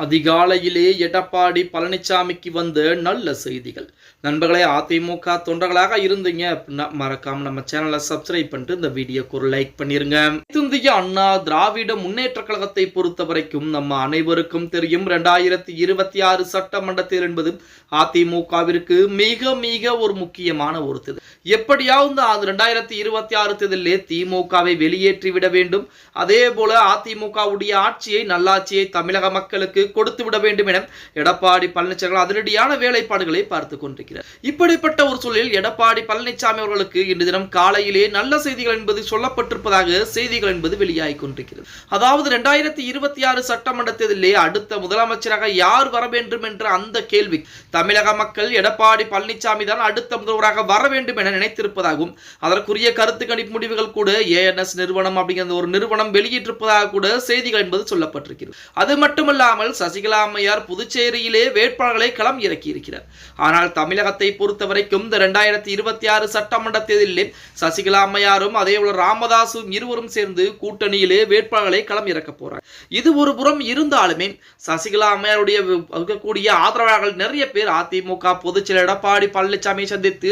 அதிகாலையிலே எடப்பாடி பழனிசாமிக்கு வந்த நல்ல செய்திகள். நண்பர்களே, அதிமுக தொண்டர்களாக இருந்தீங்க அப்படின்னா மறக்காம நம்ம சேனலை சப்ஸ்கிரைப் பண்ணிட்டு இந்த வீடியோக்கு ஒரு லைக் பண்ணிருங்க. இந்திய அண்ணா திராவிட முன்னேற்ற கழகத்தை பொறுத்த வரைக்கும் நம்ம அனைவருக்கும் தெரியும், 2026 சட்டமன்ற தேர்தல் என்பது அதிமுகவிற்கு மிக மிக ஒரு முக்கியமான ஒரு தேர்தல். எப்படியாவது 2026 தேர்தலிலே திமுகவை வெளியேற்றிவிட வேண்டும். அதே போல அதிமுகவுடைய ஆட்சியை நல்லாட்சியை தமிழக மக்களுக்கு கொடுத்து விட வேண்டும் என எடப்பாடி பழனிசாமி அதிரடியான வேலைப்பாடுகளை பார்த்துக் கொண்டிருக்கிறார். இப்படிப்பட்ட ஒரு சூழலில் எடப்பாடி பழனிசாமி அவர்களுக்கு இன்று தினம் காலையிலே நல்ல செய்திகள் என்பது சொல்லப்பட்டிருப்பதாக செய்திகள் என்பது வெளியாகி கொண்டிருக்கிறது. அதாவது 2026 சட்டமன்ற தேர்தலிலே அடுத்த முதலமைச்சராக யார் வர வேண்டும் என்ற அந்த கேள்வி தமிழக மக்கள் எடப்பாடி பழனிசாமி தான் அடுத்த முதல்வராக வர வேண்டும் என நினைத்திருப்பதாகவும் அதற்குரிய கருத்து கணிப்பு முடிவுகள் கூட ஏஎன்எஸ் நிறுவனம் அப்படிங்கிற ஒரு நிறுவனம் வெளியிட்டிருப்பதாக கூட செய்திகள் என்பது சொல்லப்பட்டிருக்கிறது. அது மட்டுமல்லாமல் சசிகலா அம்மையார் புதுச்சேரியிலே வேட்பாளர்களை களம் இறக்கி இருக்கிறார். ஆனால் தமிழகத்தை பொறுத்த வரைக்கும் இந்த 2026 சட்டமன்ற தேர்தலிலே சசிகலா அம்மையாரும் அதே போல ராமதாசும் இருவரும் சேர்ந்து கூட்டணியிலே வேட்பாளர்களை களம் இறக்க போறாங்க. இது ஒரு புறம் இருந்தாலுமே சசிகலா அம்மையாருடைய இருக்கக்கூடிய ஆதரவாளர்கள் நிறைய பேர் அதிமுக பொதுச் செயலர் எடப்பாடி பழனிசாமியை சந்தித்து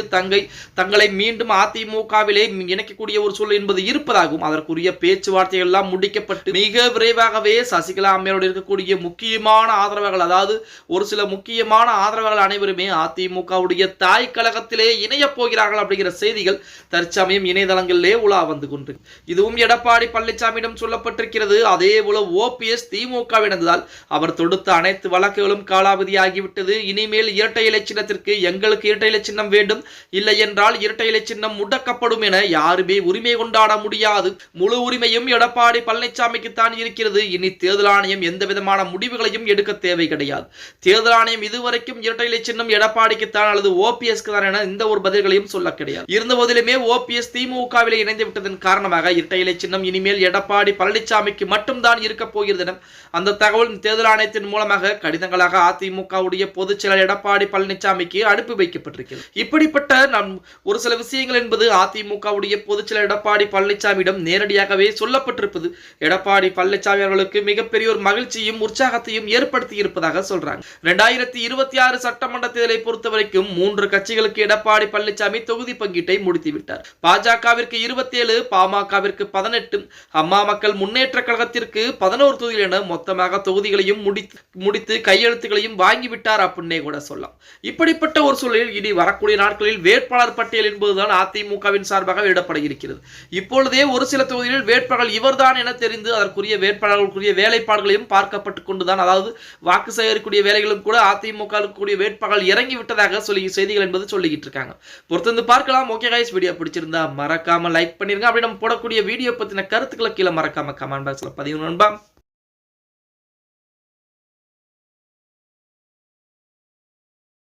தங்களை மீண்டும் அதிமுகவிலே இணைக்கக்கூடிய ஒரு சூழல் என்பது இருப்பதாகவும் அதற்குரிய பேச்சுவார்த்தைகள் எல்லாம் முடிக்கப்பட்டு மிக விரைவாகவே சசிகலா அம்மையாரோடு இருக்கக்கூடிய முக்கியமான ஆதரவாளர்கள், அதாவது ஒரு சில முக்கியமான ஆதரவாளர்கள் அனைவருமே அதிமுகவுடைய தாய் கழகத்திலே இணைய போகிறார்கள் அப்படிங்கிற செய்திகள் தற்சமயம் இணையதளங்களிலே உலா வந்து கொண்டு இதுவும் எடப்பாடி பழனிசாமியிடம் சொல்லப்பட்டிருக்கிறது. அதே போல ஓபிஎஸ் திமுக இணைந்ததால் அவர் தொடுத்த அனைத்து வழக்குகளும் காலாவதியாகிவிட்டது. இனிமேல் இரட்டை இலை சின்னத்திற்கு எங்களுக்கு இரட்டை இலை சின்னம் வேண்டும், இல்லை என்றால் இரட்டை இலை சின்னம் முடக்கப்படும் என யாருமே உரிமை கொண்டாட முடியாது. முழு உரிமையும் எடப்பாடி பழனிசாமிக்கு தான் இருக்கிறது. இனி தேர்தல் ஆணையம் எந்த விதமான முடிவுகளையும் எடுக்க தேவை கிடையாது. தேர்தல் ஆணையம் இதுவரைக்கும் இரட்டை இலை சின்னம் எடப்பாடிக்கு தான் அல்லது ஓபிஎஸ்க்கு தான் என இந்த ஒரு பதில்களையும் சொல்ல கிடையாது. இருந்த போதிலுமே ஓபிஎஸ் திமுகவிலே இணைந்து விட்டதன் காரணமாக இரட்டை இலை சின்னம் இனிமேல் எடப்பாடி பழனிசாமிக்கு மட்டும்தான் இருக்க போகிறது என அந்த தகவல் தேர்தல் ஆணையத்தின் மூலமாக கடிதங்களாக அதிமுகவுடைய பொதுச் செயலர் எடப்பாடி பழனிசாமிக்கு அனுப்பி வைக்கப்பட்டிருக்கிறது. இப்படிப்பட்ட ஒரு சில விஷயங்கள் என்பது அதிமுகவுடைய பொதுச் செயலர் எடப்பாடி பழனிசாமியிடம் நேரடியாகவே சொல்லப்பட்டிருப்பது எடப்பாடி பழனிசாமி அவர்களுக்கு மிகப்பெரிய ஒரு மகிழ்ச்சியும் உற்சாகத்தையும் ஏற்படுத்தி இருப்பதாக சொல்றாங்க. 2026 சட்டமன்ற தேர்தலை பொறுத்த வரைக்கும் 3 கட்சிகளுக்கு எடப்பாடி பழனிசாமி தொகுதி பங்கீட்டை முடித்துவிட்டார். பாஜகவிற்கு 27, பாமகவிற்கு 18, அம்மா மக்கள் முன்னேற்ற கழகத்திற்கு 11 தொகுதிகள் என மொத்தமாக தொகுதிகளையும் முடித்து கையெழுத்துகளையும் வாங்கிவிட்டார் அப்படின்னே கூட சொல்லலாம். இப்படிப்பட்ட ஒரு சூழலில் இனி வரக்கூடிய நாட்களில் வேட்பாளர் பட்டியல் என்பதுதான் அதிமுகவின் சார்பாக விடப்பட இருக்கிறது. இப்பொழுதே ஒரு சில தொகுதிகளில் வேட்பாளர் இவர்தான் என தெரிந்து அதற்குரிய வேட்பாளர்களுக்குரிய வேலைப்பாடுகளையும் பார்க்கப்பட்டுக் கொண்டுதான், அதாவது வாக்கு சேகரிக்கூடிய வேலைகளும் கூட அதிமுக கூடிய வேட்பாளர்கள் இறங்கி விட்டதாக சொல்லி செய்திகள் என்பது சொல்லிக்கிட்டு இருக்காங்க. பொறுத்து பார்க்கலாம். ஓகே கைஸ், வீடியோ பிடிச்சிருந்தா மறக்காம லைக் பண்ணிருங்க. அப்படி நம்ம போடக்கூடிய வீடியோ பத்தின கருத்துக்களை கீழே மறக்காம கமெண்ட் பாக்ஸ்ல பதிவு நண்பா.